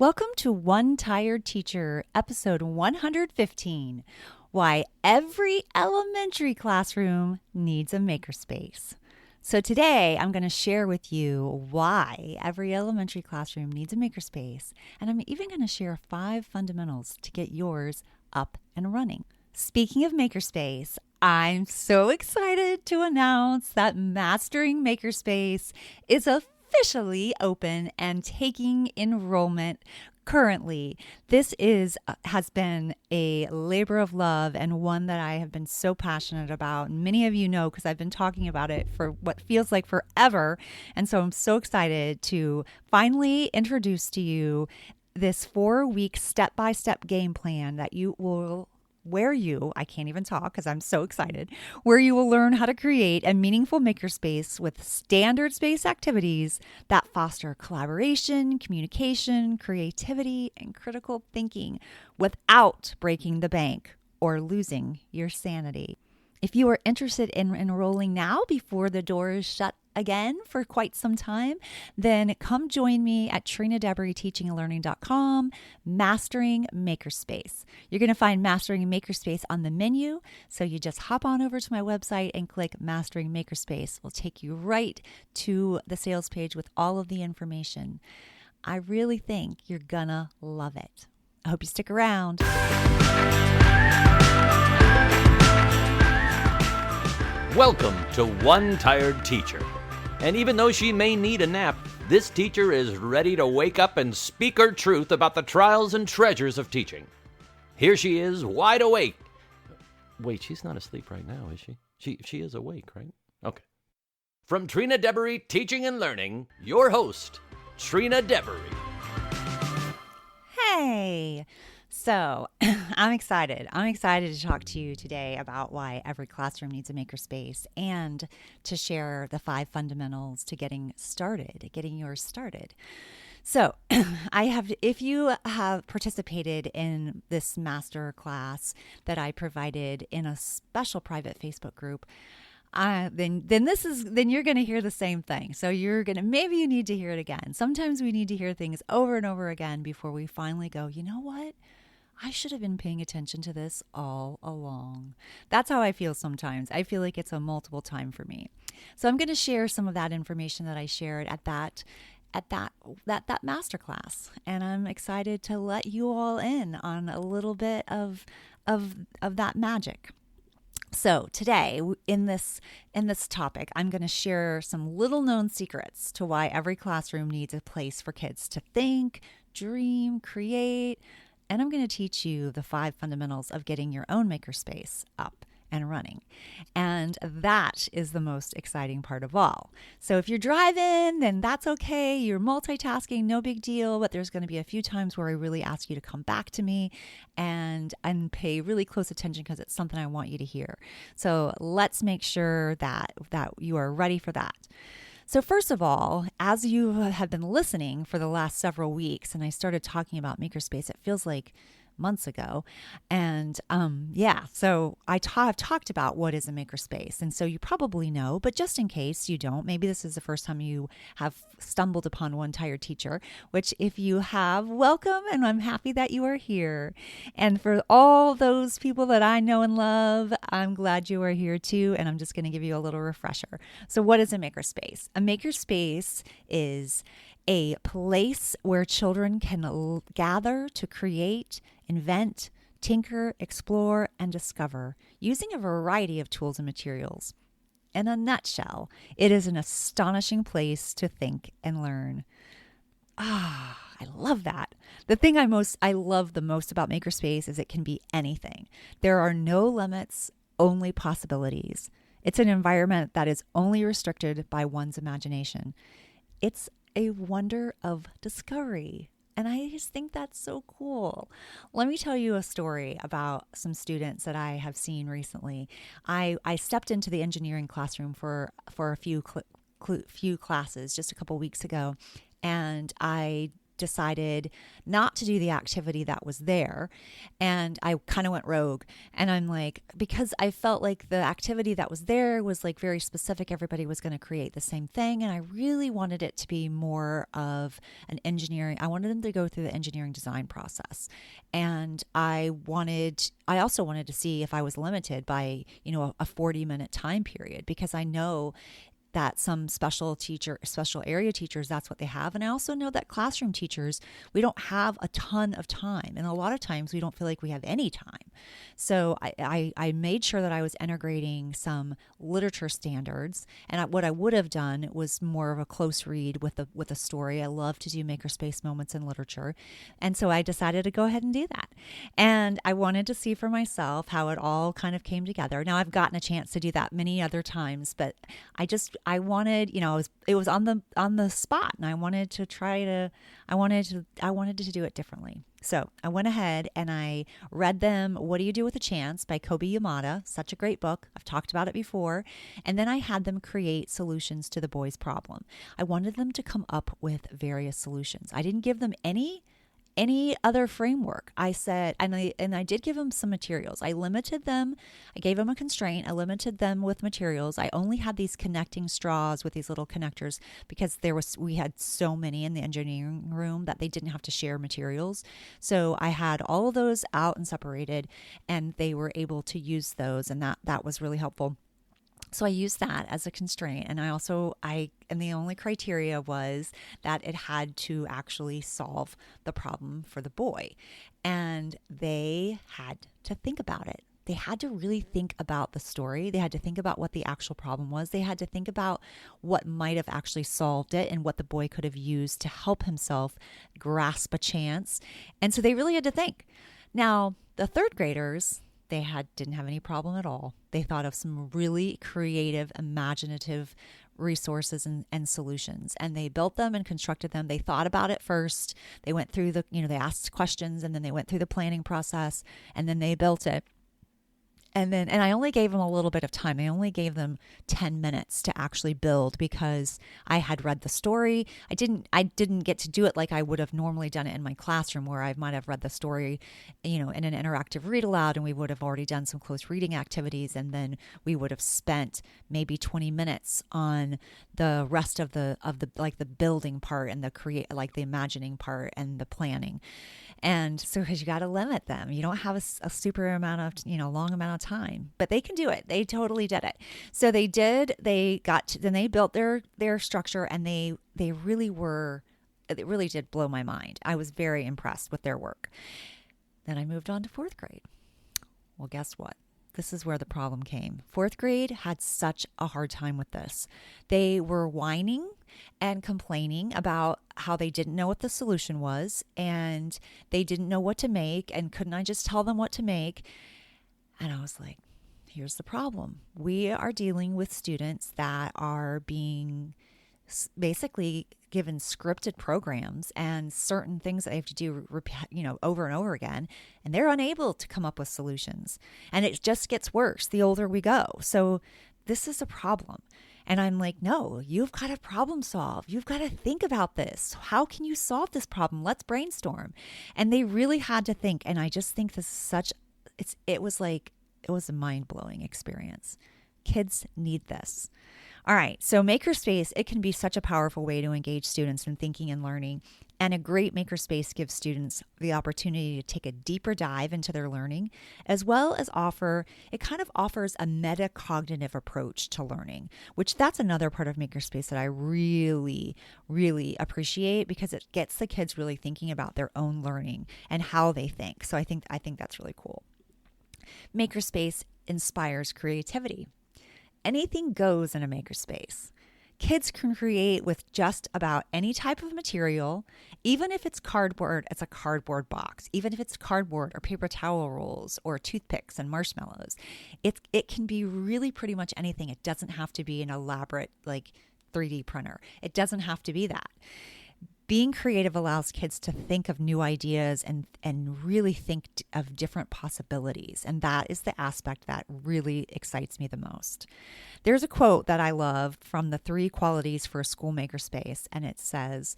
Welcome to One Tired Teacher, episode 115, Why Every Elementary Classroom Needs a Makerspace. So today I'm going to share with you why every elementary classroom needs a makerspace, and I'm even going to share 5 fundamentals to get yours up and running. Speaking of makerspace, I'm so excited to announce that Mastering Makerspace is officially open and taking enrollment currently. This has been a labor of love and one that I have been so passionate about. And many of you know because I've been talking about it for what feels like forever. And so I'm so excited to finally introduce to you this 4-week step-by-step game plan that I can't even talk because I'm so excited, where you will learn how to create a meaningful makerspace with standards-based activities that foster collaboration, communication, creativity, and critical thinking without breaking the bank or losing your sanity. If you are interested in enrolling now before the doors shut again for quite some time, then come join me at trinadeburyteachingandlearning.com, Mastering Makerspace. You're going to find Mastering Makerspace on the menu, so you just hop on over to my website and click Mastering Makerspace. We'll take you right to the sales page with all of the information. I really think you're gonna love it. I hope you stick around. Welcome to One Tired Teacher. And even though she may need a nap, this teacher is ready to wake up and speak her truth about the trials and treasures of teaching. Here she is, wide awake. Wait, she's not asleep right now, is she? She is awake, right? Okay. From Trina Debury Teaching and Learning, your host, Trina Debury. Hey! So I'm excited. I'm excited to talk to you today about why every classroom needs a makerspace and to share the 5 fundamentals to getting yours started. So if you have participated in this master class that I provided in a special private Facebook group, then you're going to hear the same thing. So maybe you need to hear it again. Sometimes we need to hear things over and over again before we finally go, you know what? I should have been paying attention to this all along. That's how I feel sometimes. I feel like it's a multiple time for me. So I'm going to share some of that information that I shared at that masterclass, and I'm excited to let you all in on a little bit of that magic. So today, in this topic, I'm going to share some little known secrets to why every classroom needs a place for kids to think, dream, create, and I'm going to teach you the 5 fundamentals of getting your own makerspace up and running. And that is the most exciting part of all. So if you're driving, then that's okay. You're multitasking, no big deal. But there's going to be a few times where I really ask you to come back to me and pay really close attention because it's something I want you to hear. So let's make sure that you are ready for that. So first of all, as you have been listening for the last several weeks, and I started talking about Makerspace, it feels like months ago. And so I've talked about what is a makerspace. And so you probably know, but just in case you don't, maybe this is the first time you have stumbled upon One Tired Teacher, which if you have, welcome, and I'm happy that you are here. And for all those people that I know and love, I'm glad you are here too. And I'm just going to give you a little refresher. So what is a makerspace? A makerspace is a place where children can gather to create, invent, tinker, explore, and discover using a variety of tools and materials. In a nutshell, it is an astonishing place to think and learn. I love that. The thing I love the most about Makerspace is it can be anything. There are no limits, only possibilities. It's an environment that is only restricted by one's imagination. It's a wonder of discovery. And I just think that's so cool. Let me tell you a story about some students that I have seen recently. I stepped into the engineering classroom for a few classes just a couple weeks ago, and I decided not to do the activity that was there. And I kind of went rogue. And I'm like, because I felt like the activity that was there was like very specific. Everybody was going to create the same thing. And I really wanted it to be more of an engineering. I wanted them to go through the engineering design process. And I also wanted to see if I was limited by, a 40-minute time period, because I know that some special area teachers, that's what they have. And I also know that classroom teachers, we don't have a ton of time. And a lot of times we don't feel like we have any time. So I made sure that I was integrating some literature standards. And what I would have done was more of a close read with a story. I love to do makerspace moments in literature. And so I decided to go ahead and do that. And I wanted to see for myself how it all kind of came together. Now I've gotten a chance to do that many other times, but I wanted, it was on the spot, and I wanted to do it differently. So I went ahead and I read them What Do You Do with a Chance by Kobe Yamada. Such a great book. I've talked about it before. And then I had them create solutions to the boys' problem. I wanted them to come up with various solutions. I didn't give them any other framework. I said, and I did give them some materials. I limited them. I gave them a constraint. I limited them with materials. I only had these connecting straws with these little connectors because we had so many in the engineering room that they didn't have to share materials. So I had all of those out and separated, and they were able to use those, and that was really helpful. So I used that as a constraint. And and the only criteria was that it had to actually solve the problem for the boy. And they had to think about it. They had to really think about the story. They had to think about what the actual problem was. They had to think about what might have actually solved it and what the boy could have used to help himself grasp a chance. And so they really had to think. Now, the third graders, they didn't have any problem at all. They thought of some really creative, imaginative resources and solutions, and they built them and constructed them. They thought about it first. They went through they asked questions, and then they went through the planning process, and then they built it. And I only gave them a little bit of time. I only gave them 10 minutes to actually build because I had read the story. I didn't get to do it like I would have normally done it in my classroom, where I might have read the story, in an interactive read aloud, and we would have already done some close reading activities. And then we would have spent maybe 20 minutes on the rest of the building part and the imagining part and the planning. And so, because you got to limit them, you don't have a super amount of, long amount of time, but they can do it. They totally did it. So they did, then they built their structure, and it really did blow my mind. I was very impressed with their work. Then I moved on to fourth grade. Well, guess what? This is where the problem came. Fourth grade had such a hard time with this. They were whining and complaining about how they didn't know what the solution was, and they didn't know what to make, and couldn't I just tell them what to make? And I was like, here's the problem. We are dealing with students that are being basically given scripted programs and certain things that they have to do, over and over again, and they're unable to come up with solutions. And it just gets worse the older we go. So this is a problem. And I'm like, no, you've got to problem solve. You've got to think about this. How can you solve this problem? Let's brainstorm. And they really had to think. And I just think this is it was a mind-blowing experience. Kids need this. All right, so Makerspace, it can be such a powerful way to engage students in thinking and learning. And a great Makerspace gives students the opportunity to take a deeper dive into their learning, as well as offers a metacognitive approach to learning, which that's another part of Makerspace that I really, really appreciate, because it gets the kids really thinking about their own learning and how they think. So I think that's really cool. Makerspace inspires creativity. Anything goes in a makerspace. Kids can create with just about any type of material. Even if it's cardboard, it's a cardboard box. Even if it's cardboard or paper towel rolls or toothpicks and marshmallows, it can be really pretty much anything. It doesn't have to be an elaborate 3D printer. It doesn't have to be that. Being creative allows kids to think of new ideas and really think of different possibilities. And that is the aspect that really excites me the most. There's a quote that I love from the 3 qualities for a school makerspace, and it says,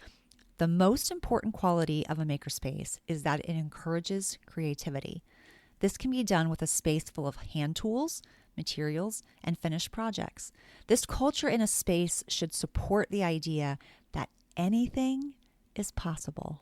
the most important quality of a makerspace is that it encourages creativity. This can be done with a space full of hand tools, materials, and finished projects. This culture in a space should support the idea that anything is possible.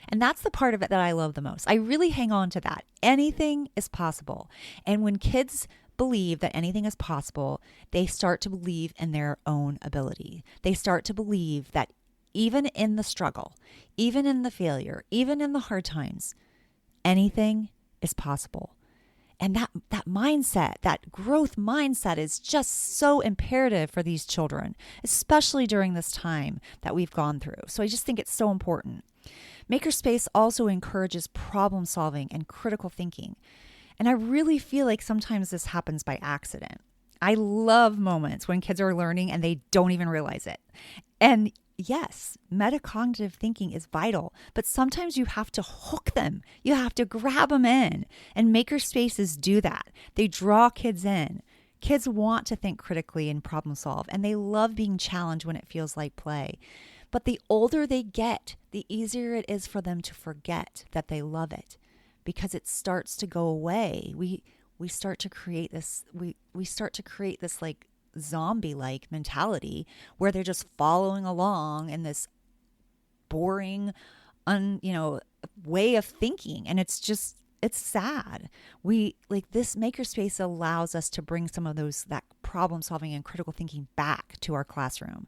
And that's the part of it that I love the most. I really hang on to that. Anything is possible. And when kids believe that anything is possible, they start to believe in their own ability. They start to believe that even in the struggle, even in the failure, even in the hard times, anything is possible. And that mindset, that growth mindset is just so imperative for these children, especially during this time that we've gone through. So I just think it's so important. Makerspace also encourages problem solving and critical thinking. And I really feel like sometimes this happens by accident. I love moments when kids are learning and they don't even realize it. And yes, metacognitive thinking is vital, but sometimes you have to hook them. You have to grab them in. And makerspaces do that. They draw kids in. Kids want to think critically and problem solve, and they love being challenged when it feels like play. But the older they get, the easier it is for them to forget that they love it, because it starts to go away. We start to create this. We start to create this like zombie-like mentality where they're just following along in this boring, way of thinking, and it's sad. We like this makerspace allows us to bring some of that problem solving and critical thinking back to our classroom.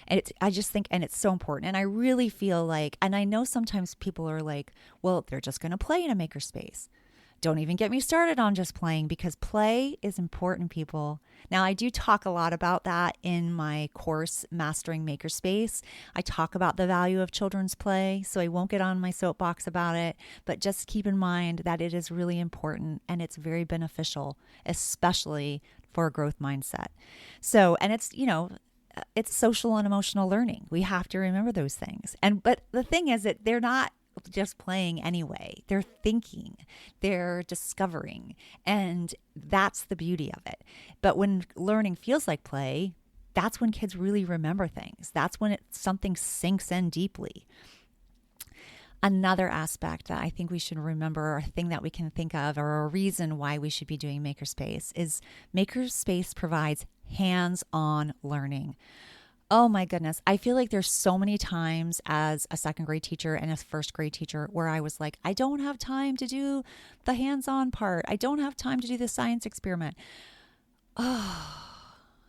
And I just think, and it's so important. And I really feel like, and I know sometimes people are like, well, they're just going to play in a makerspace. Don't even get me started on just playing, because play is important, people. Now, I do talk a lot about that in my course, Mastering Makerspace. I talk about the value of children's play, so I won't get on my soapbox about it, but just keep in mind that it is really important and it's very beneficial, especially for a growth mindset. So, and it's social and emotional learning. We have to remember those things. But the thing is that they're not just playing anyway. They're thinking, they're discovering, and that's the beauty of it. But when learning feels like play, that's when kids really remember things. That's when something sinks in deeply. Another aspect that I think we should remember, or a thing that we can think of, or a reason why we should be doing Makerspace, is Makerspace provides hands-on learning. Oh my goodness. I feel like there's so many times as a second grade teacher and a first grade teacher where I was like, I don't have time to do the hands-on part. I don't have time to do the science experiment. Oh,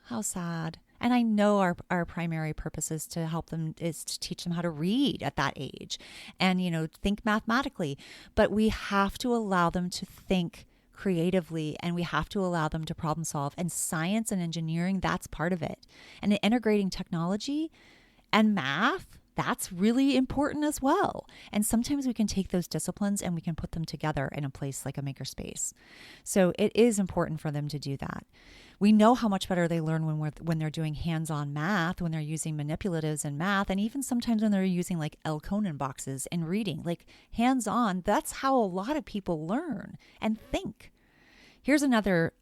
how sad. And I know our primary purpose is to help them, is to teach them how to read at that age and, think mathematically. But we have to allow them to think creatively, and we have to allow them to problem solve. And science and engineering, that's part of it. And integrating technology and math, that's really important as well. And sometimes we can take those disciplines and we can put them together in a place like a makerspace. So it is important for them to do that. We know how much better they learn when they're doing hands-on math, when they're using manipulatives in math, and even sometimes when they're using like L. Conan boxes in reading. Like hands-on, that's how a lot of people learn and think. Here's another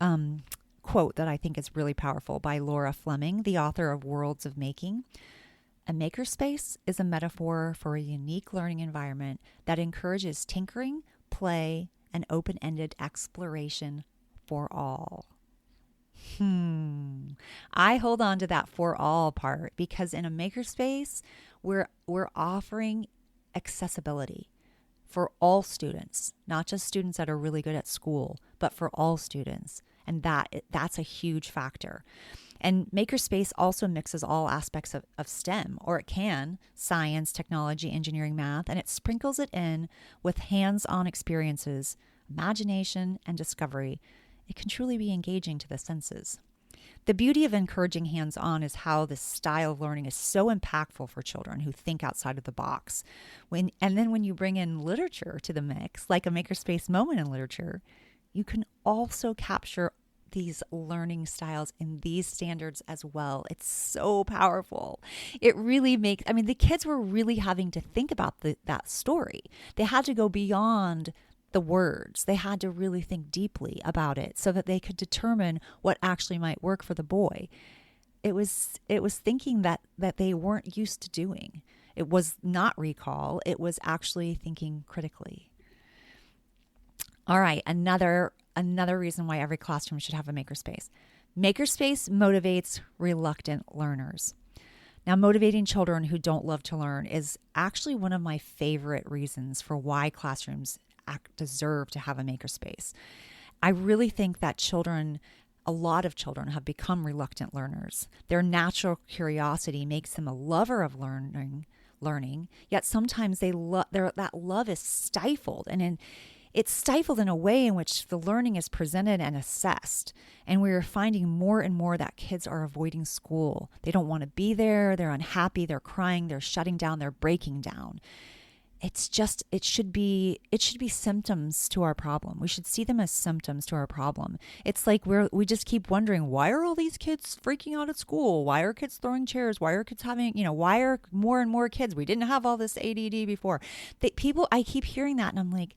quote that I think is really powerful by Laura Fleming, the author of Worlds of Making. A makerspace is a metaphor for a unique learning environment that encourages tinkering, play, and open-ended exploration for all. I hold on to that for all part, because in a makerspace, we're offering accessibility for all students, not just students that are really good at school, but for all students. And that's a huge factor. And Makerspace also mixes all aspects of STEM, or it can, science, technology, engineering, math, and it sprinkles it in with hands-on experiences, imagination, and discovery. It can truly be engaging to the senses. The beauty of encouraging hands-on is how this style of learning is so impactful for children who think outside of the box. And then when you bring in literature to the mix, like a Makerspace moment in literature, you can also capture these learning styles in these standards as well. It's so powerful. It really makes, the kids were really having to think about that story. They had to go beyond the words. They had to really think deeply about it so that they could determine what actually might work for the boy. It was thinking that they weren't used to doing. It was not recall. It was actually thinking critically. All right, another reason why every classroom should have a makerspace. Makerspace motivates reluctant learners. Now, motivating children who don't love to learn is actually one of my favorite reasons for why classrooms deserve to have a makerspace. I really think that a lot of children have become reluctant learners. Their natural curiosity makes them a lover of learning, yet sometimes that love is stifled, and it's stifled in a way in which the learning is presented and assessed. And we are finding more and more that kids are avoiding school. They don't want to be there. They're unhappy. They're crying. They're shutting down. They're breaking down. It should be symptoms to our problem. We should see them as symptoms to our problem. It's like we just keep wondering, why are all these kids freaking out at school? Why are kids throwing chairs? Why are kids having, why are more and more kids? We didn't have all this ADD before. I keep hearing that, and I'm like,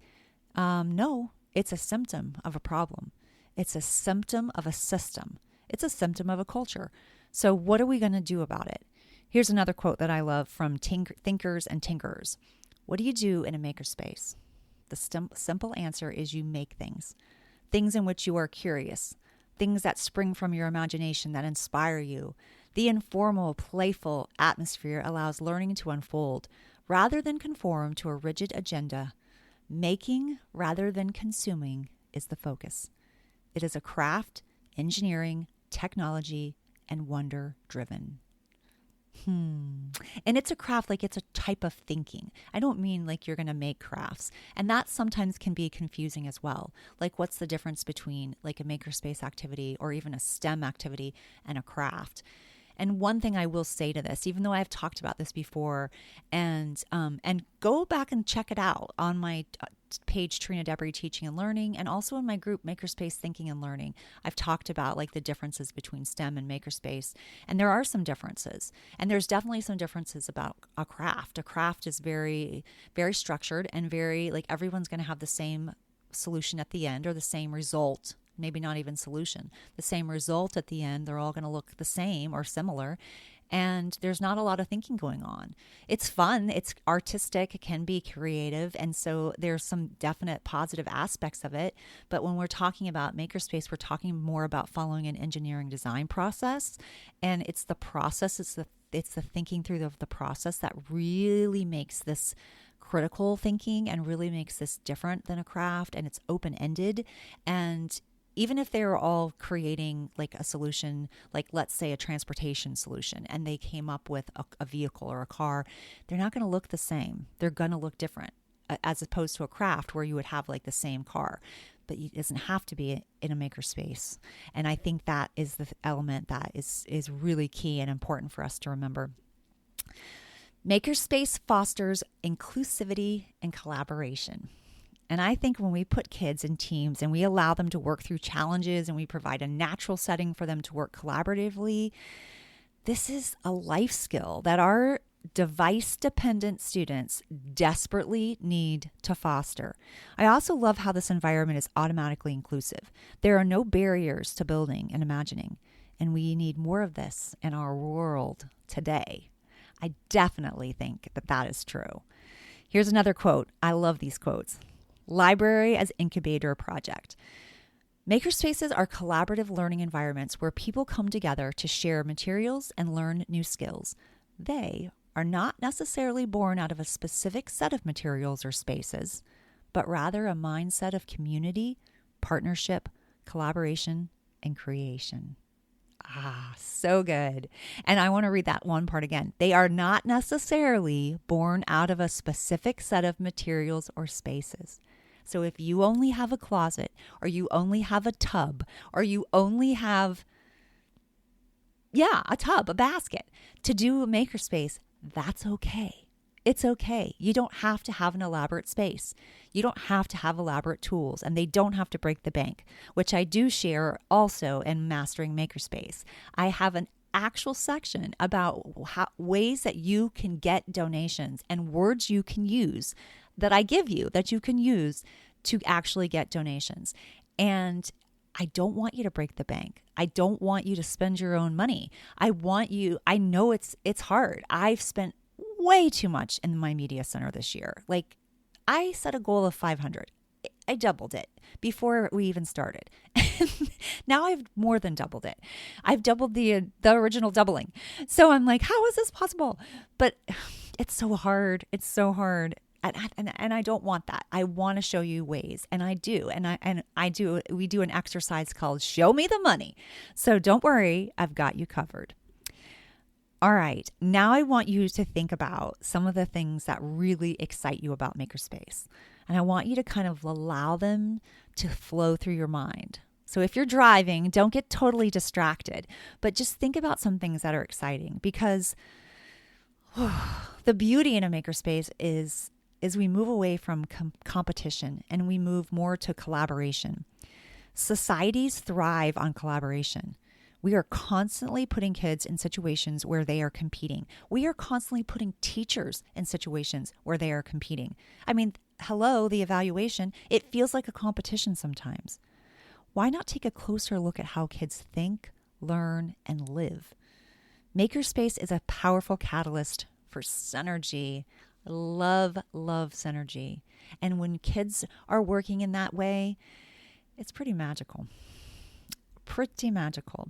no, it's a symptom of a problem. It's a symptom of a system. It's a symptom of a culture. So what are we going to do about it? Here's another quote that I love from Thinkers and Tinkerers. What do you do in a makerspace? The simple answer is you make things in which you are curious, things that spring from your imagination that inspire you. The informal, playful atmosphere allows learning to unfold rather than conform to a rigid agenda. Making rather than consuming is the focus. It is a craft, engineering, technology, and wonder driven. And it's a craft, like it's a type of thinking. I don't mean like you're going to make crafts. And that sometimes can be confusing as well. Like, what's the difference between like a makerspace activity or even a STEM activity and a craft? And one thing I will say to this, even though I've talked about this before, and go back and check it out on my page, Trina Debris Teaching and Learning, and also in my group, Makerspace Thinking and Learning. I've talked about like the differences between STEM and makerspace, and there are some differences. And there's definitely some differences about a craft. A craft is very, very structured and very, like, everyone's going to have the same solution at the end, or the same result. Maybe not even solution, the same result at the end. They're all going to look the same or similar. And there's not a lot of thinking going on. It's fun. It's artistic. It can be creative. And so there's some definite positive aspects of it. But when we're talking about makerspace, we're talking more about following an engineering design process. And it's the process. It's the thinking through the process that really makes this critical thinking and really makes this different than a craft. And it's open-ended. And even if they were all creating like a solution, like let's say a transportation solution, and they came up with a vehicle or a car, they're not going to look the same. They're going to look different, as opposed to a craft where you would have like the same car. But it doesn't have to be in a makerspace. And I think that is the element that is really key and important for us to remember. Makerspace fosters inclusivity and collaboration. And I think when we put kids in teams and we allow them to work through challenges and we provide a natural setting for them to work collaboratively, this is a life skill that our device-dependent students desperately need to foster. I also love how this environment is automatically inclusive. There are no barriers to building and imagining, and we need more of this in our world today. I definitely think that is true. Here's another quote. I love these quotes. Library as incubator project. Makerspaces are collaborative learning environments where people come together to share materials and learn new skills. They are not necessarily born out of a specific set of materials or spaces, but rather a mindset of community, partnership, collaboration, and creation. So good. And I want to read that one part again. They are not necessarily born out of a specific set of materials or spaces. So if you only have a closet, or you only have a tub, or you only have, a tub, a basket to do a makerspace, that's okay. It's okay. You don't have to have an elaborate space. You don't have to have elaborate tools, and they don't have to break the bank, which I do share also in Mastering Makerspace. I have an actual section about ways that you can get donations and words you can use that I give you that you can use to actually get donations. And I don't want you to break the bank. I don't want you to spend your own money. I know it's hard. I've spent way too much in my media center this year. Like, I set a goal of 500. I doubled it before we even started. Now I've more than doubled it. I've doubled the original doubling. So I'm like, how is this possible? But it's so hard. It's so hard. And I don't want that. I want to show you ways, and I do. And I do. We do an exercise called Show Me the Money. So don't worry, I've got you covered. All right. Now I want you to think about some of the things that really excite you about Makerspace. And I want you to kind of allow them to flow through your mind. So if you're driving, don't get totally distracted, but just think about some things that are exciting, because the beauty in a Makerspace is we move away from competition and we move more to collaboration. Societies thrive on collaboration. We are constantly putting kids in situations where they are competing. We are constantly putting teachers in situations where they are competing. I mean, hello, the evaluation, it feels like a competition sometimes. Why not take a closer look at how kids think, learn, and live? Makerspace is a powerful catalyst for synergy. Love synergy. And when kids are working in that way, it's pretty magical. Pretty magical.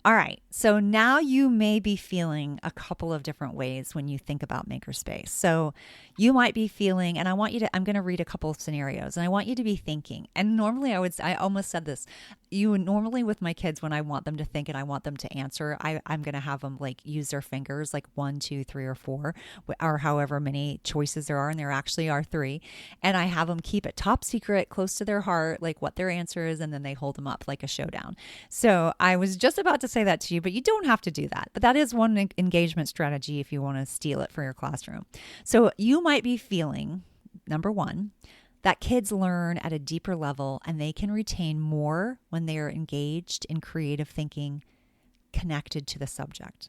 All right. So now you may be feeling a couple of different ways when you think about Makerspace. So you might be feeling, and I'm going to read a couple of scenarios, and I want you to be thinking. And normally I almost said this. Normally with my kids, when I want them to think and I want them to answer, I'm going to have them like use their fingers, like 1, 2, 3, or 4, or however many choices there are. And there actually are 3. And I have them keep it top secret, close to their heart, like what their answer is. And then they hold them up like a showdown. So I was just about to say that to you, but you don't have to do that. But that is one engagement strategy if you want to steal it for your classroom. So you might be feeling, number 1, that kids learn at a deeper level and they can retain more when they are engaged in creative thinking connected to the subject.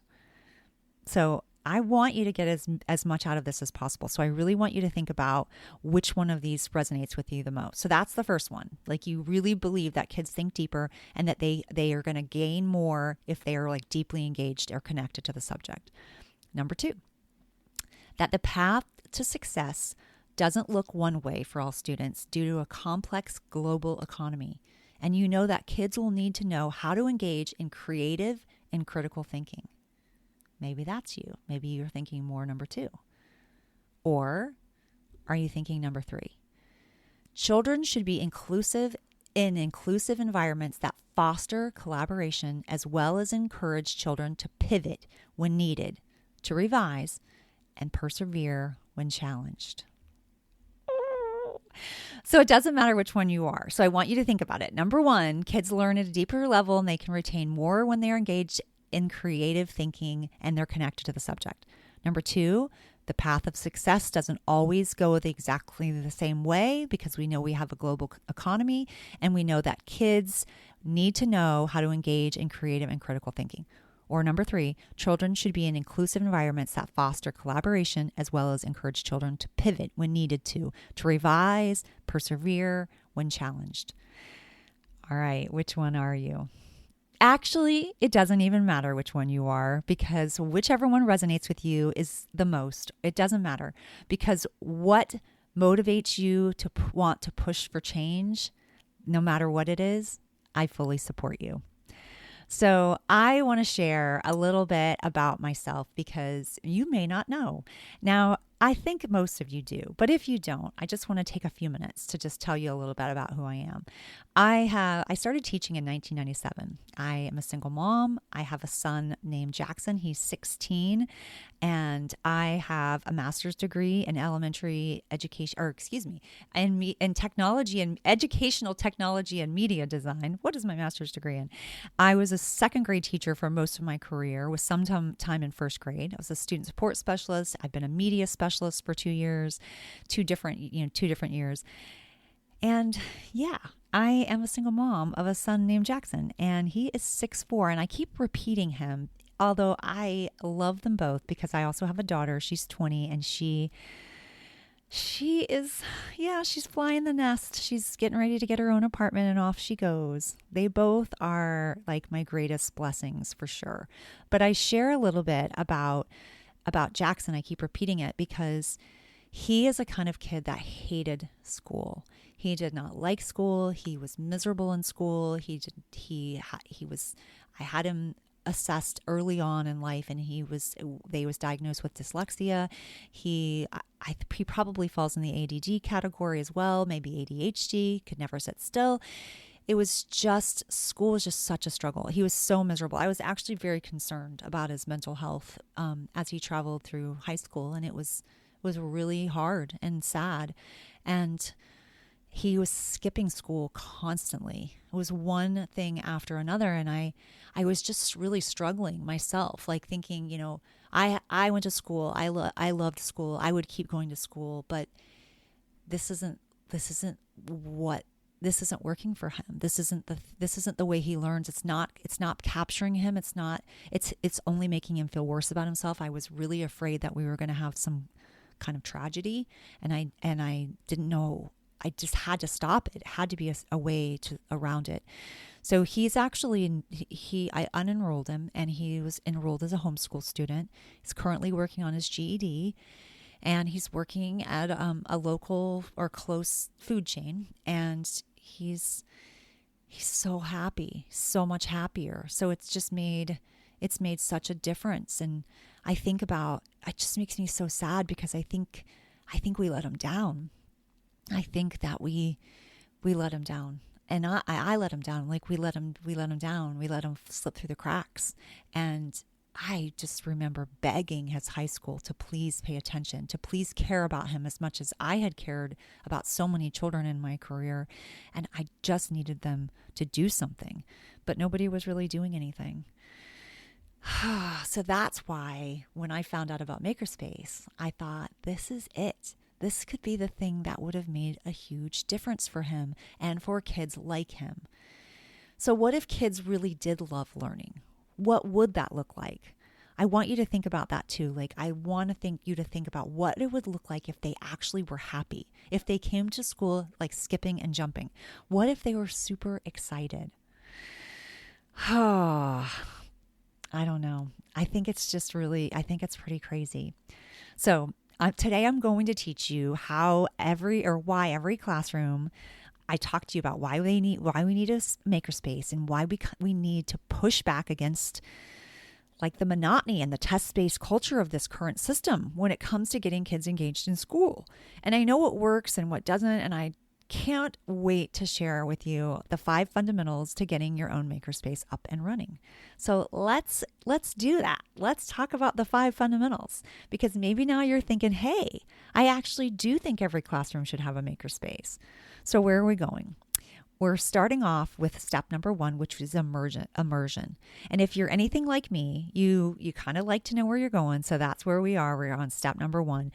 So I want you to get as much out of this as possible. So I really want you to think about which one of these resonates with you the most. So that's the first one. Like, you really believe that kids think deeper and that they are going to gain more if they are like deeply engaged or connected to the subject. Number 2, that the path to success doesn't look one way for all students due to a complex global economy. And you know that kids will need to know how to engage in creative and critical thinking. Maybe that's you. Maybe you're thinking more number 2. Or are you thinking number 3? Children should be inclusive in inclusive environments that foster collaboration, as well as encourage children to pivot when needed, to revise, and persevere when challenged. So it doesn't matter which one you are. So I want you to think about it. Number 1, kids learn at a deeper level and they can retain more when they're engaged in creative thinking and they're connected to the subject. Number 2, the path of success doesn't always go exactly the same way, because we know we have a global economy and we know that kids need to know how to engage in creative and critical thinking. Or number 3, children should be in inclusive environments that foster collaboration, as well as encourage children to pivot when needed to revise, persevere when challenged. All right, which one are you? Actually, it doesn't even matter which one you are, because whichever one resonates with you is the most. It doesn't matter, because what motivates you to want to push for change, no matter what it is, I fully support you. So I want to share a little bit about myself, because you may not know. Now, I think most of you do, but if you don't, I just want to take a few minutes to just tell you a little bit about who I am. I started teaching in 1997. I am a single mom. I have a son named Jackson. He's 16, and I have a master's degree in elementary education, in technology and educational technology and media design. What is my master's degree in? I was a second grade teacher for most of my career, with some time in first grade. I was a student support specialist. I've been a media specialist for 2 years, two different years. And yeah, I am a single mom of a son named Jackson, and he is 6'4", and I keep repeating him, although I love them both, because I also have a daughter. She's 20, and she is, she's flying the nest. She's getting ready to get her own apartment, and off she goes. They both are like my greatest blessings for sure. But I share a little bit about about Jackson. I keep repeating it because he is a kind of kid that hated school. He did not like school. He was miserable in school. I had him assessed early on in life, and he was diagnosed with dyslexia. He probably falls in the ADD category as well, maybe ADHD, could never sit still. It was just, school was just such a struggle. He was so miserable. I was actually very concerned about his mental health as he traveled through high school, and it was really hard and sad. And he was skipping school constantly. It was one thing after another. And I was just really struggling myself, like thinking, I went to school. I loved school. I would keep going to school, but this isn't working for him. This isn't the way he learns. It's not capturing him. It's only making him feel worse about himself. I was really afraid that we were going to have some kind of tragedy, and I didn't know. I just had to stop it. It had to be a way around it. So he's actually, I unenrolled him, and he was enrolled as a homeschool student. He's currently working on his GED, and he's working at a local or close food chain, and he's so happy, so much happier. So it's made such a difference. And I think about, it just makes me so sad because I think we let him down. I think that we let him down, and I let him down. Like we let him down. We let him slip through the cracks. And I just remember begging his high school to please pay attention, to please care about him as much as I had cared about so many children in my career. And I just needed them to do something, but nobody was really doing anything. So that's why when I found out about Makerspace, I thought, this is it. This could be the thing that would have made a huge difference for him and for kids like him. So what if kids really did love learning? What would that look like? I want you to think about that too. Like, I want you to think about what it would look like if they actually were happy, if they came to school like skipping and jumping. What if they were super excited? I don't know. I think it's pretty crazy. So today I'm going to teach you why every classroom. I talked to you about why we need a makerspace, and why we need to push back against like the monotony and the test-based culture of this current system when it comes to getting kids engaged in school. And I know what works and what doesn't, and I can't wait to share with you the 5 fundamentals to getting your own makerspace up and running. So let's do that. Let's talk about the 5 fundamentals, because maybe now you're thinking, hey, I actually do think every classroom should have a makerspace. So where are we going? We're starting off with step number 1, which is immersion. And if you're anything like me, you kind of like to know where you're going. So that's where we are. We're on step number 1.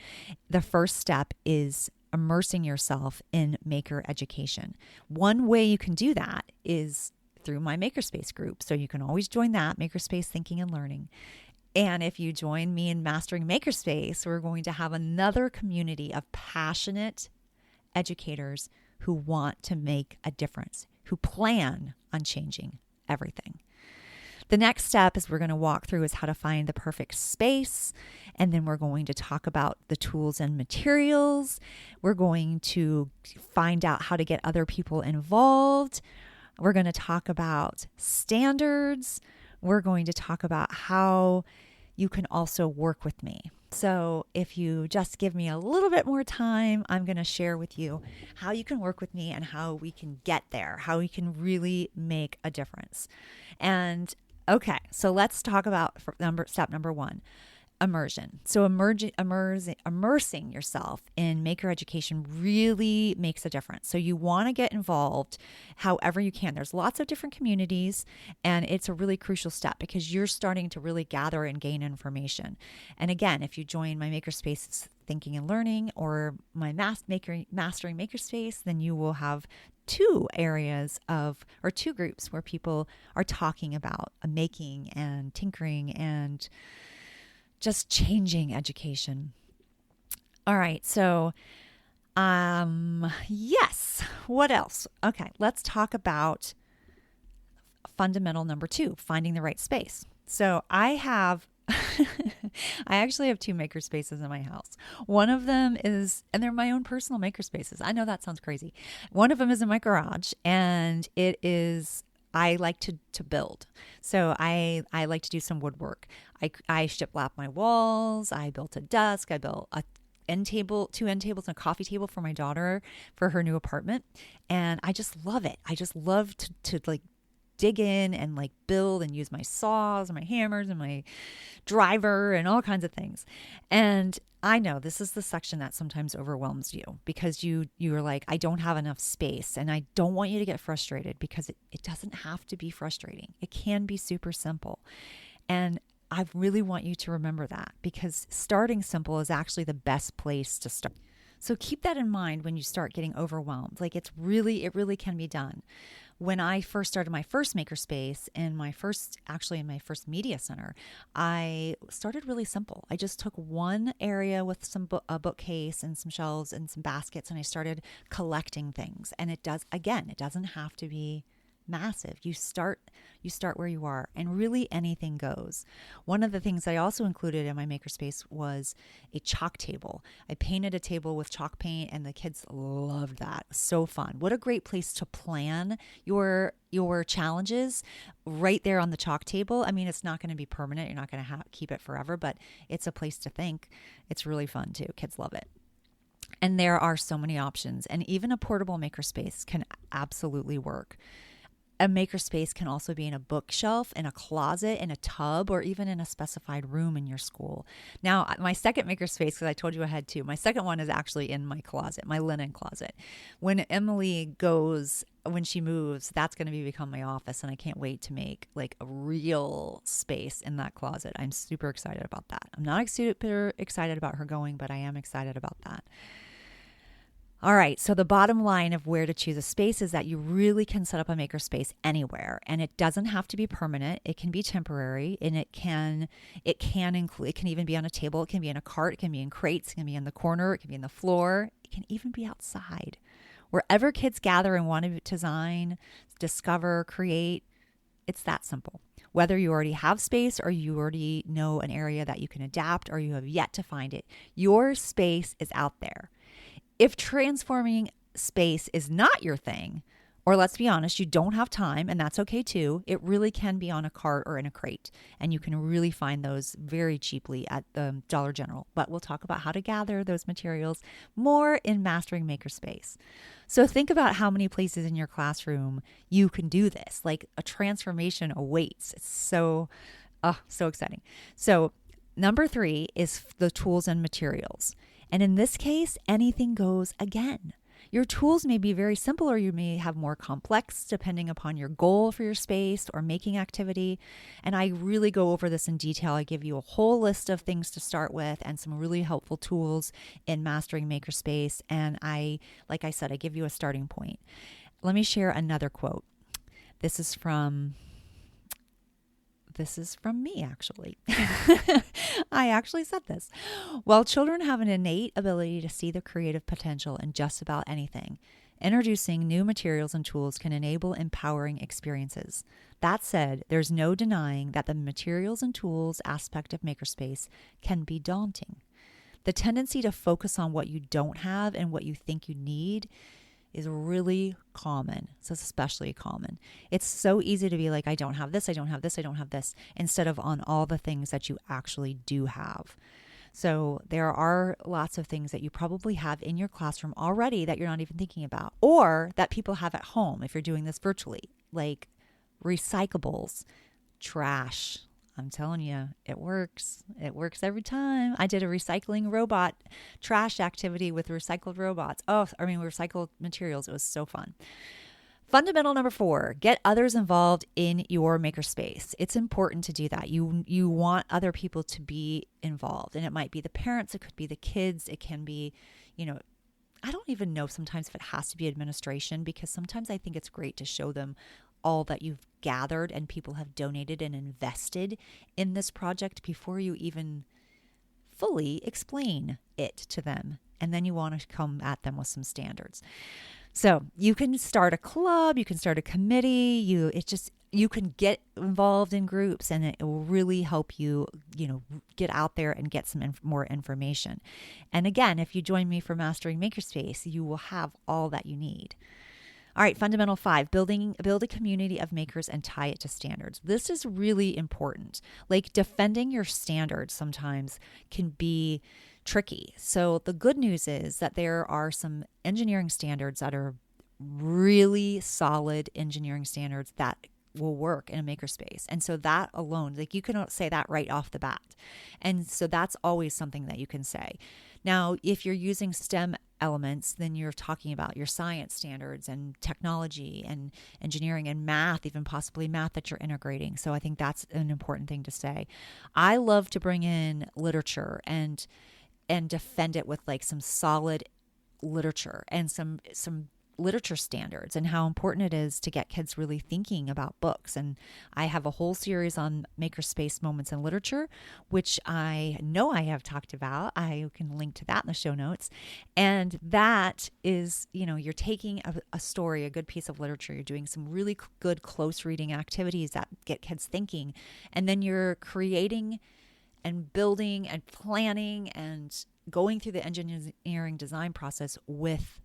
The first step is immersing yourself in maker education. One way you can do that is through my Makerspace group. So you can always join that, Makerspace Thinking and Learning. And if you join me in Mastering Makerspace, we're going to have another community of passionate educators who want to make a difference, who plan on changing everything. The next step is we're going to walk through is how to find the perfect space. And then we're going to talk about the tools and materials. We're going to find out how to get other people involved. We're going to talk about standards. We're going to talk about how you can also work with me. So if you just give me a little bit more time, I'm going to share with you how you can work with me and how we can get there, how we can really make a difference. And okay, so let's talk about step number 1, immersion. So immersing yourself in maker education really makes a difference. So you want to get involved however you can. There's lots of different communities, and it's a really crucial step because you're starting to really gather and gain information. And again, if you join my Makerspace Thinking and Learning or my Mastering Makerspace, then you will have 2 groups where people are talking about making and tinkering and just changing education. All right. So, yes. What else? Okay. Let's talk about fundamental number 2, finding the right space. So I have I actually have two maker spaces in my house. One of them is, and they're my own personal maker spaces. I know that sounds crazy. One of them is in my garage, and it is, I like to build. So I like to do some woodwork. I shiplap my walls. I built a desk. I built a end table, two end tables, and a coffee table for my daughter for her new apartment. And I just love it. I just love to like dig in and like build and use my saws and my hammers and my driver and all kinds of things. And I know this is the section that sometimes overwhelms you because you're like, I don't have enough space. And I don't want you to get frustrated because it doesn't have to be frustrating. It can be super simple. And I really want you to remember that because starting simple is actually the best place to start. So keep that in mind when you start getting overwhelmed. Like it really can be done. When I first started my first makerspace in my first media center, I started really simple. I just took one area with a bookcase and some shelves and some baskets, and I started collecting things. And it doesn't have to be massive. You start where you are, and really anything goes. One of the things I also included in my makerspace was a chalk table. I painted a table with chalk paint, and the kids loved that. It was so fun. What a great place to plan your challenges right there on the chalk table. I mean, it's not going to be permanent. You're not going to keep it forever, but it's a place to think. It's really fun too. Kids love it. And there are so many options, and even a portable makerspace can absolutely work. A makerspace can also be in a bookshelf, in a closet, in a tub, or even in a specified room in your school. Now, my second makerspace, because I told you I had two, my second one is actually in my closet, my linen closet. When she moves, that's going to become my office, and I can't wait to make like a real space in that closet. I'm super excited about that. I'm not super excited about her going, but I am excited about that. All right, so the bottom line of where to choose a space is that you really can set up a makerspace anywhere, and it doesn't have to be permanent. It can be temporary, and it can even be on a table, it can be in a cart, it can be in crates, it can be in the corner, it can be in the floor, it can even be outside. Wherever kids gather and want to design, discover, create, it's that simple. Whether you already have space or you already know an area that you can adapt or you have yet to find it, your space is out there. If transforming space is not your thing, or let's be honest, you don't have time, and that's okay too, it really can be on a cart or in a crate, and you can really find those very cheaply at the Dollar General. But we'll talk about how to gather those materials more in Mastering Makerspace. So think about how many places in your classroom you can do this. Like a transformation awaits. It's so exciting. So number 3 is the tools and materials. And in this case, anything goes again. Your tools may be very simple or you may have more complex depending upon your goal for your space or making activity. And I really go over this in detail. I give you a whole list of things to start with and some really helpful tools in Mastering Makerspace. And like I said, I give you a starting point. Let me share another quote. This is from me, actually. I actually said this. While children have an innate ability to see the creative potential in just about anything, introducing new materials and tools can enable empowering experiences. That said, there's no denying that the materials and tools aspect of Makerspace can be daunting. The tendency to focus on what you don't have and what you think you need is really common. So it's especially common. It's so easy to be like, I don't have this, I don't have this, I don't have this, instead of on all the things that you actually do have. So there are lots of things that you probably have in your classroom already that you're not even thinking about, or that people have at home if you're doing this virtually, like recyclables, trash. I'm telling you, it works. It works every time. I did a recycling robot trash activity with recycled recycled materials. It was so fun. Fundamental number 4, get others involved in your makerspace. It's important to do that. You want other people to be involved, and it might be the parents, it could be the kids, it can be, I don't even know sometimes if it has to be administration, because sometimes I think it's great to show them all that you've gathered and people have donated and invested in this project before you even fully explain it to them. And then you want to come at them with some standards. So you can start a club, you can start a committee, you can get involved in groups, and it will really help you, get out there and get some more information. And again, if you join me for Mastering Makerspace, you will have all that you need. All right, fundamental 5, build a community of makers and tie it to standards. This is really important. Like, defending your standards sometimes can be tricky. So the good news is that there are some engineering standards that are really solid engineering standards that will work in a makerspace. And so that alone, like, you can say that right off the bat. And so that's always something that you can say. Now, if you're using STEM elements, then you're talking about your science standards and technology and engineering and math, even possibly math that you're integrating. So I think that's an important thing to say. I love to bring in literature and defend it with like some solid literature and some literature standards and how important it is to get kids really thinking about books. And I have a whole series on makerspace moments in literature, which I know I have talked about. I can link to that in the show notes. And that is, you're taking a story, a good piece of literature, you're doing some really good close reading activities that get kids thinking, and then you're creating and building and planning and going through the engineering design process with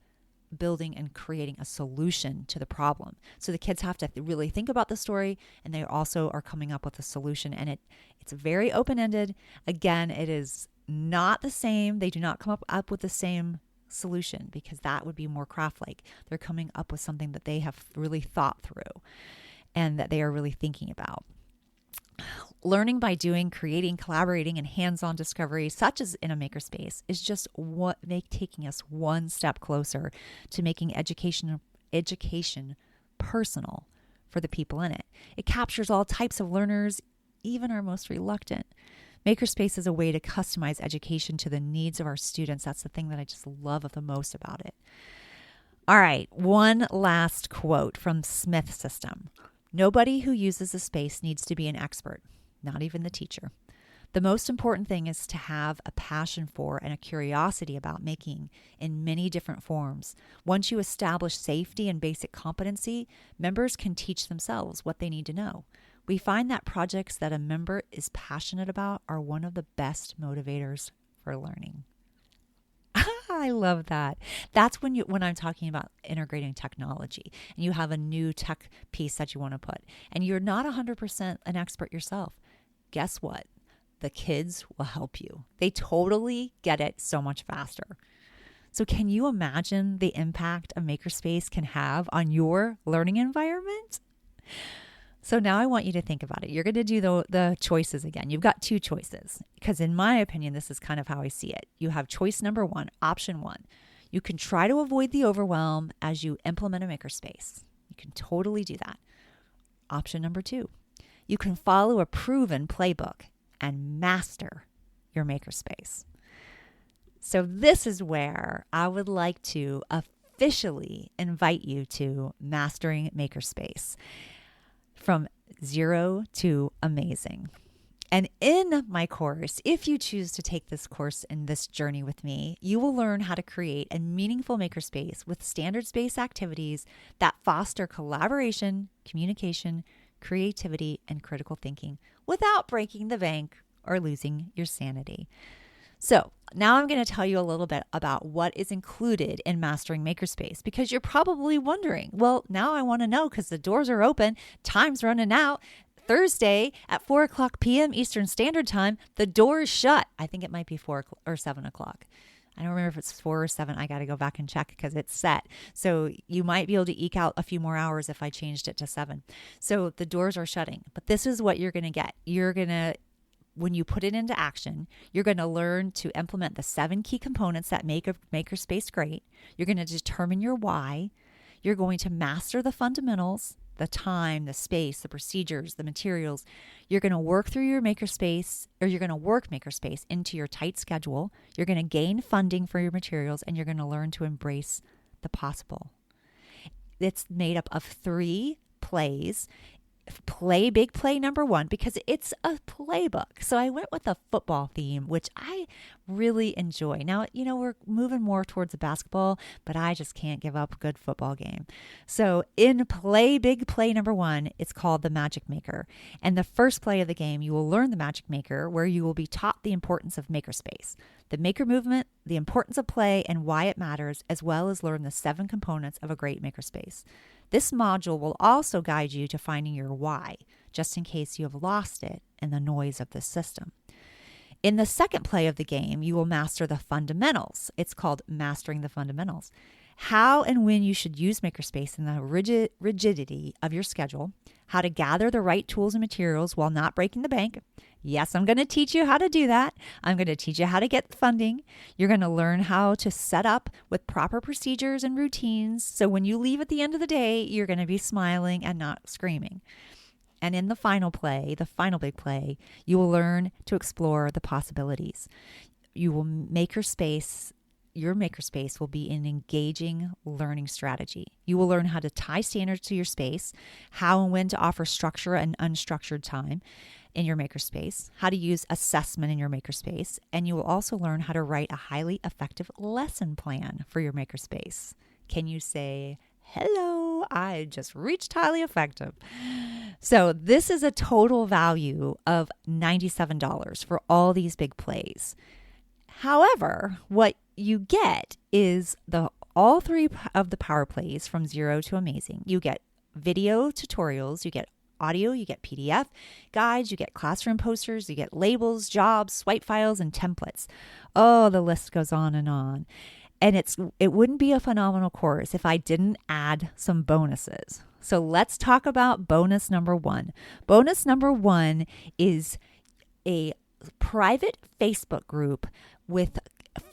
building and creating a solution to the problem. So the kids have to really think about the story, and they also are coming up with a solution. And it's very open-ended. Again, it is not the same. They do not come up with the same solution, because that would be more craft-like. They're coming up with something that they have really thought through and that they are really thinking about. Learning by doing, creating, collaborating, and hands-on discovery, such as in a makerspace, is just taking us one step closer to making education personal for the people in it. It captures all types of learners, even our most reluctant. Makerspace is a way to customize education to the needs of our students. That's the thing that I just love the most about it. All right, one last quote from Smith System. Nobody who uses a space needs to be an expert, not even the teacher. The most important thing is to have a passion for and a curiosity about making in many different forms. Once you establish safety and basic competency, members can teach themselves what they need to know. We find that projects that a member is passionate about are one of the best motivators for learning. I love that. That's when I'm talking about integrating technology and you have a new tech piece that you want to put and you're not 100% an expert yourself. Guess what? The kids will help you. They totally get it so much faster. So can you imagine the impact a makerspace can have on your learning environment? So now I want you to think about it. You're going to do the choices again. You've got 2 choices, because in my opinion, this is kind of how I see it. You have choice number 1, option 1. You can try to avoid the overwhelm as you implement a makerspace. You can totally do that. Option number 2, you can follow a proven playbook and master your makerspace. So this is where I would like to officially invite you to Mastering Makerspace. From zero to amazing. And in my course, if you choose to take this course in this journey with me, you will learn how to create a meaningful makerspace with standards-based activities that foster collaboration, communication, creativity, and critical thinking without breaking the bank or losing your sanity. So now I'm going to tell you a little bit about what is included in Mastering Makerspace, because you're probably wondering, well, now I want to know because the doors are open, time's running out. Thursday at 4 o'clock p.m. Eastern Standard Time, the door is shut. I think it might be 4 or 7 o'clock. I don't remember if it's 4 or 7. I got to go back and check because it's set. So you might be able to eke out a few more hours if I changed it to 7. So the doors are shutting. But this is what you're going to get. When you put it into action, you're going to learn to implement the 7 key components that make a makerspace great. You're going to determine your why. You're going to master the fundamentals, the time, the space, the procedures, the materials. You're going to work through your makerspace, or you're going to work makerspace into your tight schedule. You're going to gain funding for your materials, and you're going to learn to embrace the possible. It's made up of 3 plays. Big play number 1, because it's a playbook. So I went with a football theme, which I really enjoy. Now, we're moving more towards the basketball, but I just can't give up a good football game. So in big play number 1, it's called the Magic Maker. And the first play of the game, you will learn the Magic Maker, where you will be taught the importance of makerspace, the maker movement, the importance of play, and why it matters, as well as learn the 7 components of a great makerspace. This module will also guide you to finding your why, just in case you have lost it in the noise of the system. In the second play of the game, you will master the fundamentals. It's called Mastering the Fundamentals. How and when you should use Makerspace in the rigidity of your schedule, how to gather the right tools and materials while not breaking the bank. Yes, I'm going to teach you how to do that. I'm going to teach you how to get funding. You're going to learn how to set up with proper procedures and routines, so when you leave at the end of the day, you're going to be smiling and not screaming. And in the final big play, you will learn to explore the possibilities. Your makerspace will be an engaging learning strategy. You will learn how to tie standards to your space, how and when to offer structure and unstructured time in your makerspace, how to use assessment in your makerspace, and you will also learn how to write a highly effective lesson plan for your makerspace. Can you say, hello, I just reached highly effective? So this is a total value of $97 for all these big plays. However, what you get is all 3 of the power plays from 0 to amazing. You get video tutorials, you get audio, you get PDF guides, you get classroom posters, you get labels, jobs, swipe files, and templates. Oh, the list goes on and on. And it wouldn't be a phenomenal course if I didn't add some bonuses. So let's talk about bonus number 1. Bonus number 1 is a private Facebook group with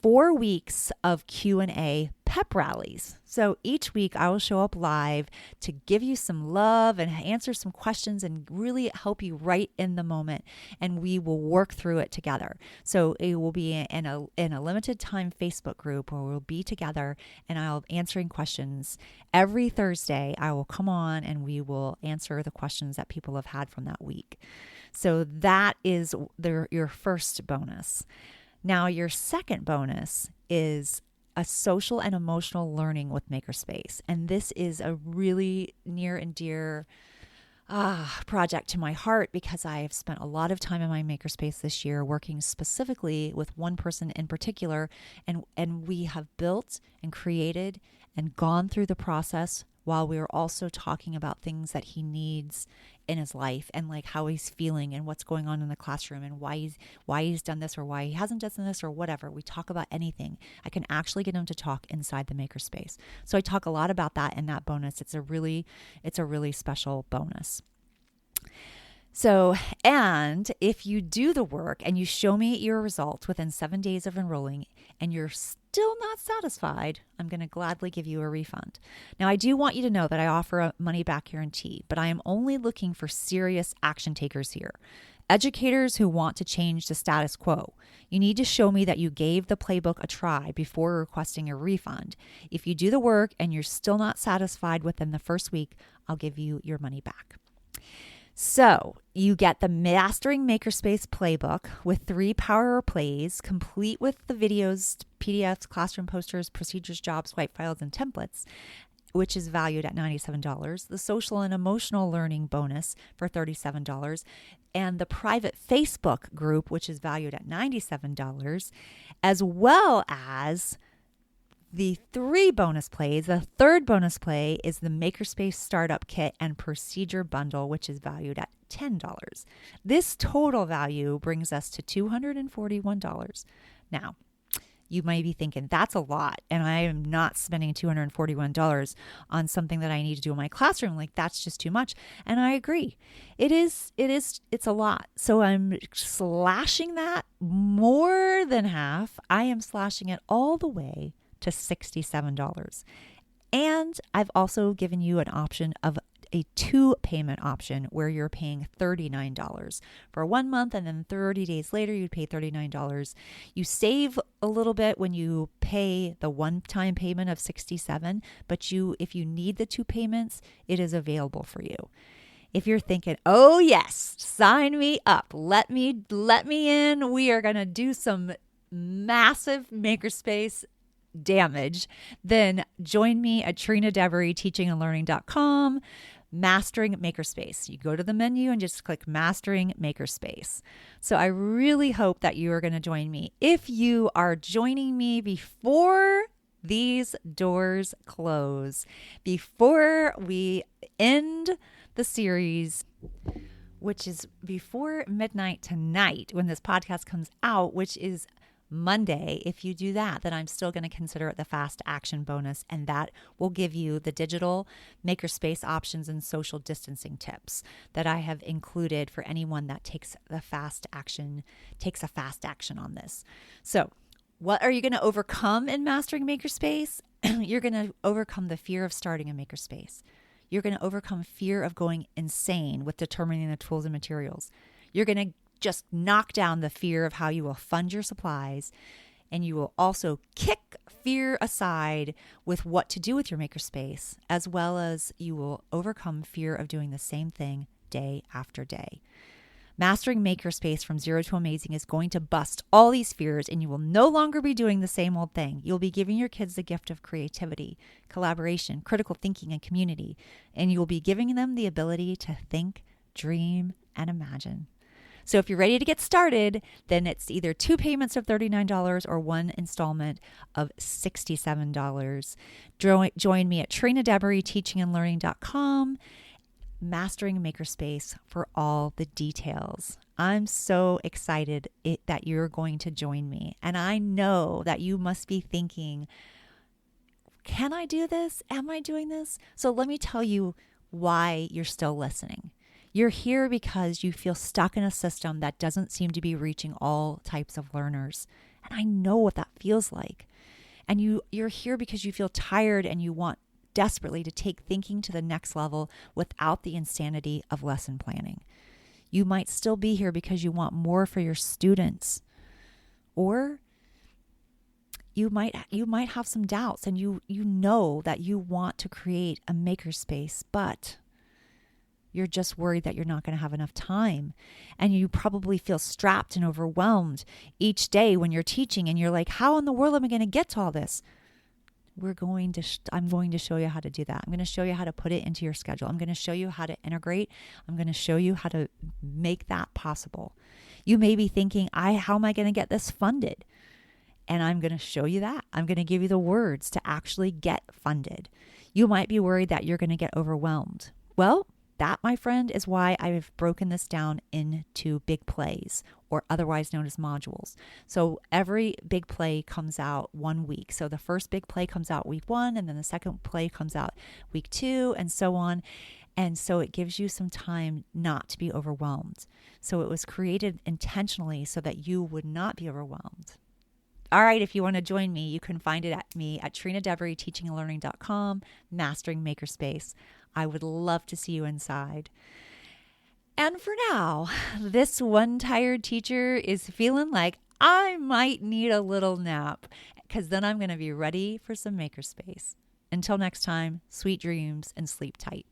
4 weeks of Q&A pep rallies. So each week I will show up live to give you some love and answer some questions and really help you right in the moment. And we will work through it together. So it will be in a limited time Facebook group where we'll be together and I'll be answering questions. Every Thursday I will come on and we will answer the questions that people have had from that week. So that is your first bonus. Now, your second bonus is a social and emotional learning with Makerspace. And this is a really near and dear project to my heart because I have spent a lot of time in my Makerspace this year working specifically with one person in particular. And we have built and created and gone through the process while we were also talking about things that he needs in his life and like how he's feeling and what's going on in the classroom and why he's done this or why he hasn't done this or whatever. We talk about anything. I can actually get him to talk inside the Makerspace. So I talk a lot about that in that bonus. It's a really special bonus. So, and if you do the work and you show me your results within 7 days of enrolling and you're still not satisfied, I'm going to gladly give you a refund. Now, I do want you to know that I offer a money back guarantee, but I am only looking for serious action takers here. Educators who want to change the status quo. You need to show me that you gave the playbook a try before requesting a refund. If you do the work and you're still not satisfied within the first week, I'll give you your money back. So you get the Mastering Makerspace playbook with 3 power plays, complete with the videos, PDFs, classroom posters, procedures, jobs, swipe files, and templates, which is valued at $97, the social and emotional learning bonus for $37, and the private Facebook group, which is valued at $97, as well as the 3 bonus plays. The third bonus play is the Makerspace Startup Kit and Procedure Bundle, which is valued at $10. This total value brings us to $241. Now, you might be thinking, that's a lot, and I am not spending $241 on something that I need to do in my classroom. Like, that's just too much. And I agree. It's a lot. So I'm slashing that more than half. I am slashing it all the way to $67. And I've also given you an option of a 2 payment option where you're paying $39 for 1 month, and then 30 days later you'd pay $39. You save a little bit when you pay the one-time payment of $67, but if you need the 2 payments, it is available for you. If you're thinking, oh yes, sign me up, let me in, we are going to do some massive makerspace damage, then join me at Trina Devery teachingandlearning.com, Mastering Makerspace. You go to the menu and just click Mastering Makerspace. So I really hope that you are going to join me. If you are joining me before these doors close, before we end the series, which is before midnight tonight when this podcast comes out, which is Monday, if you do that, then I'm still going to consider it the fast action bonus, and that will give you the digital makerspace options and social distancing tips that I have included for anyone that takes a fast action on this. So what are you going to overcome in Mastering Makerspace? You're going to overcome the fear of starting a makerspace. You're going to overcome fear of going insane with determining the tools and materials. You're going to just knock down the fear of how you will fund your supplies, and you will also kick fear aside with what to do with your makerspace, as well as you will overcome fear of doing the same thing day after day. Mastering Makerspace from Zero to Amazing is going to bust all these fears, and you will no longer be doing the same old thing. You'll be giving your kids the gift of creativity, collaboration, critical thinking, and community, and you will be giving them the ability to think, dream, and imagine. So if you're ready to get started, then it's either 2 payments of $39 or 1 installment of $67. Join me at Trina Devery teachingandlearning.com, Mastering Makerspace, for all the details. I'm so excited that you're going to join me. And I know that you must be thinking, can I do this? Am I doing this? So let me tell you why you're still listening. You're here because you feel stuck in a system that doesn't seem to be reaching all types of learners. And I know what that feels like. And you're here because you feel tired and you want desperately to take thinking to the next level without the insanity of lesson planning. You might still be here because you want more for your students. Or you might have some doubts, and you know that you want to create a makerspace, but you're just worried that you're not going to have enough time. And you probably feel strapped and overwhelmed each day when you're teaching, and you're like, how in the world am I going to get to all this? I'm going to show you how to do that. I'm going to show you how to put it into your schedule. I'm going to show you how to integrate. I'm going to show you how to make that possible. You may be thinking, how am I going to get this funded? And I'm going to show you that. I'm going to give you the words to actually get funded. You might be worried that you're going to get overwhelmed. Well, that, my friend, is why I've broken this down into big plays, or otherwise known as modules. So every big play comes out 1 week. So the first big play comes out week 1, and then the second play comes out week 2, and so on. And so it gives you some time not to be overwhelmed. So it was created intentionally so that you would not be overwhelmed. All right, if you want to join me, you can find it at me at Trina Devery teachingandlearning.com, Mastering Makerspace. I would love to see you inside. And for now, this one tired teacher is feeling like I might need a little nap, because then I'm going to be ready for some makerspace. Until next time, sweet dreams and sleep tight.